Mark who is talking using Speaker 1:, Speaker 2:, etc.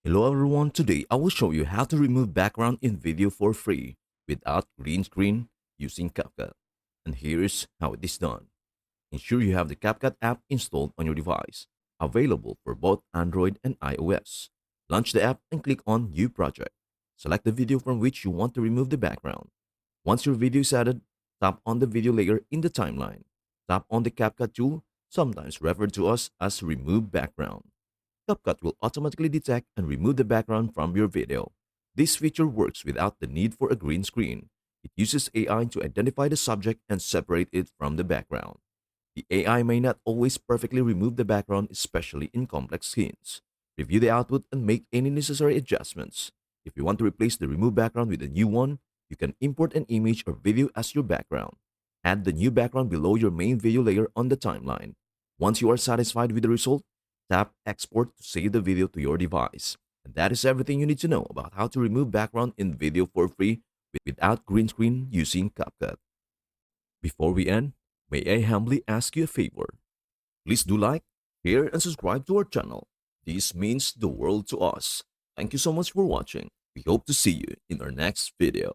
Speaker 1: Hello everyone, today I will show you how to remove background in video for free without green screen using CapCut. And here's how it is done. Ensure you have the CapCut app installed on your device, available for both Android and iOS. Launch the app and click on New Project. Select the video from which you want to remove the background. Once your video is added, tap on the video layer in the timeline. Tap on the CapCut tool, sometimes referred to us as Remove Background. CapCut will automatically detect and remove the background from your video. This feature works without the need for a green screen. It uses AI to identify the subject and separate it from the background. The AI may not always perfectly remove the background, especially in complex scenes. Review the output and make any necessary adjustments. If you want to replace the removed background with a new one, you can import an image or video as your background. Add the new background below your main video layer on the timeline. Once you are satisfied with the result, tap Export to save the video to your device. And that is everything you need to know about how to remove background in video for free without green screen using CapCut. Before we end, may I humbly ask you a favor? Please do like, share, and subscribe to our channel. This means the world to us. Thank you so much for watching. We hope to see you in our next video.